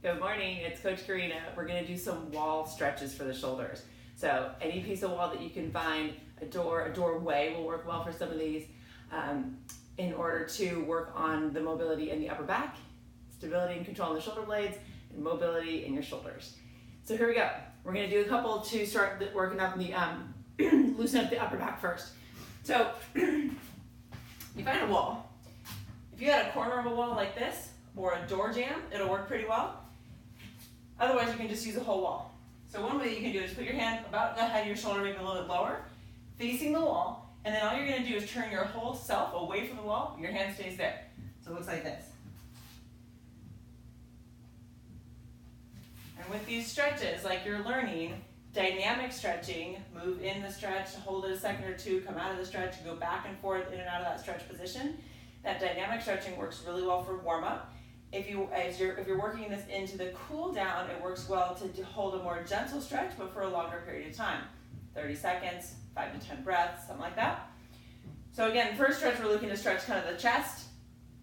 Good morning, it's Coach Karina. We're going to do some wall stretches for the shoulders. So any piece of wall that you can find, a doorway will work well for some of these in order to work on the mobility in the upper back, stability and control in the shoulder blades, and mobility in your shoulders. So here we go. We're going to do a couple to start working up the, loosen up the upper back first. So you find a wall. If you had a corner of a wall like this, or a door jamb, it'll work pretty well. Otherwise, you can just use a whole wall. So one way you can do is put your hand about the height of your shoulder, maybe a little bit lower, facing the wall, and then all you're going to do is turn your whole self away from the wall, and your hand stays there. So it looks like this. And with these stretches, like you're learning, dynamic stretching, move in the stretch, hold it a second or two, come out of the stretch, go back and forth in and out of that stretch position. That dynamic stretching works really well for warm-up. If you're working this into the cool down, it works well to hold a more gentle stretch, but for a longer period of time. 30 seconds, 5 to 10 breaths, something like that. So again, first stretch, we're looking to stretch kind of the chest,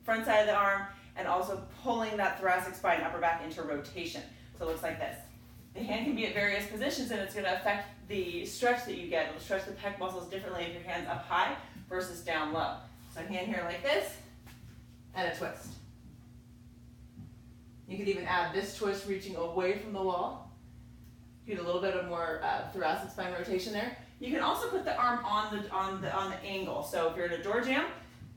front side of the arm, and also pulling that thoracic spine, upper back into rotation. So it looks like this. The hand can be at various positions, and it's going to affect the stretch that you get. It'll stretch the pec muscles differently if your hand's up high versus down low. So hand here like this, and a twist. You could even add this twist reaching away from the wall. Get a little bit of more thoracic spine rotation there. You can also put the arm on the angle. So if you're in a door jamb,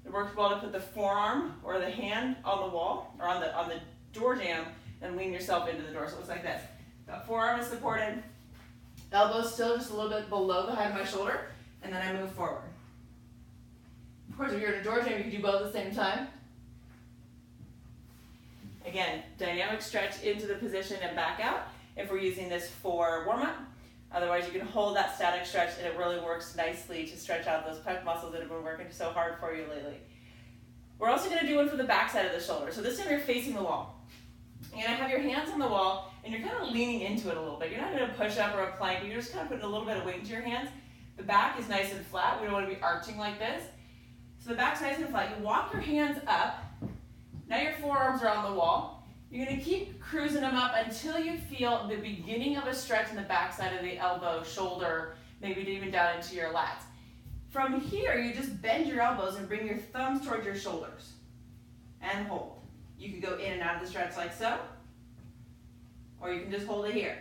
it works well to put the forearm or the hand on the wall or on the door jamb and lean yourself into the door. So it looks like this. The forearm is supported, elbows still just a little bit below the height of my shoulder, and then I move forward. Of course, if you're in a door jamb, you can do both at the same time. Again, dynamic stretch into the position and back out if we're using this for warm-up. Otherwise, you can hold that static stretch, and it really works nicely to stretch out those pec muscles that have been working so hard for you lately. We're also going to do one for the back side of the shoulder. So this time you're facing the wall. You're going to have your hands on the wall, and you're kind of leaning into it a little bit. You're not going to push up or a plank, but you're just kind of putting a little bit of weight into your hands. The back is nice and flat. We don't want to be arching like this. So the back's nice and flat. You walk your hands up. Now your forearms are on the wall. You're going to keep cruising them up until you feel the beginning of a stretch in the back side of the elbow, shoulder, maybe even down into your lats. From here, you just bend your elbows and bring your thumbs towards your shoulders. And hold. You can go in and out of the stretch like so, or you can just hold it here.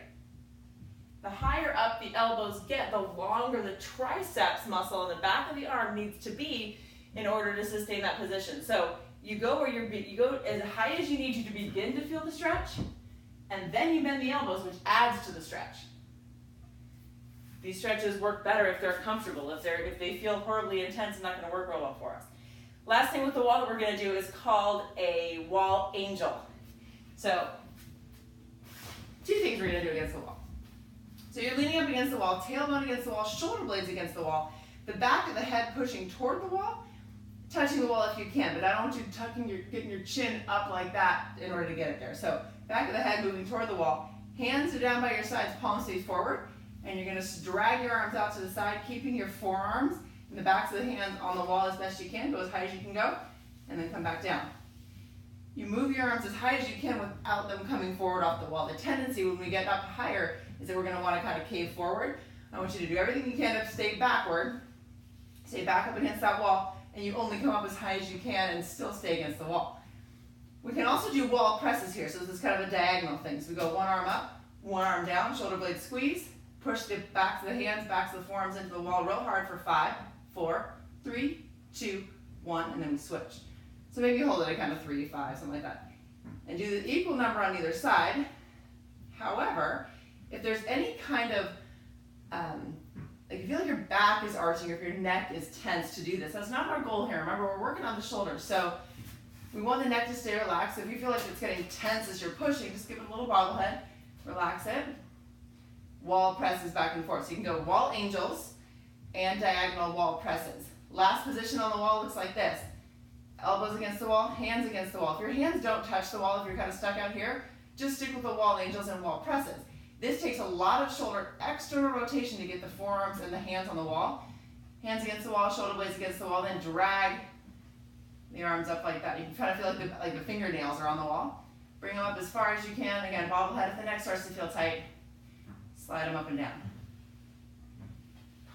The higher up the elbows get, the longer the triceps muscle in the back of the arm needs to be in order to sustain that position. So you go you go as high as you need to begin to feel the stretch, and then you bend the elbows, which adds to the stretch. These stretches work better if they're comfortable. If they feel horribly intense, it's not going to work real well for us. Last thing with the wall that we're going to do is called a wall angel. So two things we're going to do against the wall. So you're leaning up against the wall, tailbone against the wall, shoulder blades against the wall, the back of the head pushing toward the wall, touching the wall if you can, but I don't want you getting your chin up like that in order to get it there. So back of the head moving toward the wall, hands are down by your sides, palms face forward, and you're going to drag your arms out to the side, keeping your forearms and the backs of the hands on the wall as best you can. Go as high as you can go, and then come back down. You move your arms as high as you can without them coming forward off the wall. The tendency when we get up higher is that we're going to want to kind of cave forward. I want you to do everything you can to stay backward, stay back up against that wall, and you only come up as high as you can and still stay against the wall. We can also do wall presses here, so this is kind of a diagonal thing. So we go one arm up, one arm down, shoulder blade squeeze, push the backs of the hands, backs of the forearms into the wall real hard for 5, 4, 3, 2, 1, and then we switch. So maybe hold it at kind of 3, 5, something like that. And do the equal number on either side. However, if there's any kind of like you feel like your back is arching or if your neck is tense to do this, that's not our goal here. Remember, we're working on the shoulders. So we want the neck to stay relaxed. So if you feel like it's getting tense as you're pushing, just give it a little bobblehead, relax it. Wall presses back and forth. So you can go wall angels and diagonal wall presses. Last position on the wall looks like this. Elbows against the wall, hands against the wall. If your hands don't touch the wall, if you're kind of stuck out here, just stick with the wall angels and wall presses. This takes a lot of shoulder external rotation to get the forearms and the hands on the wall. Hands against the wall, shoulder blades against the wall, then drag the arms up like that. You can kind of feel like the fingernails are on the wall. Bring them up as far as you can. Again, bobblehead if the neck starts to feel tight. Slide them up and down.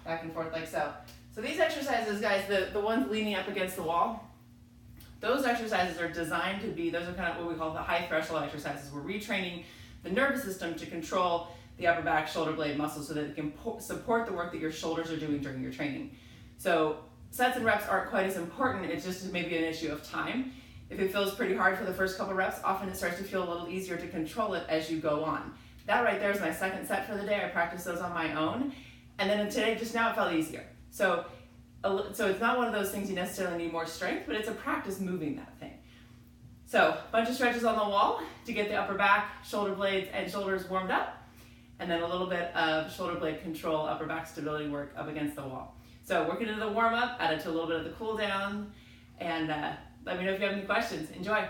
Back and forth like so. So these exercises, guys, the ones leaning up against the wall, those exercises are designed to be, those are kind of what we call the high threshold exercises. We're retraining the nervous system to control the upper back, shoulder blade muscles so that it can support the work that your shoulders are doing during your training. So sets and reps aren't quite as important, it's just maybe an issue of time. If it feels pretty hard for the first couple reps, often it starts to feel a little easier to control it as you go on. That right there is my second set for the day. I practiced those on my own. And then today, just now, it felt easier. So it's not one of those things you necessarily need more strength, but it's a practice moving that thing. So a bunch of stretches on the wall to get the upper back, shoulder blades, and shoulders warmed up. And then a little bit of shoulder blade control, upper back stability work up against the wall. So working into the warm up, added to a little bit of the cool down, and let me know if you have any questions. Enjoy.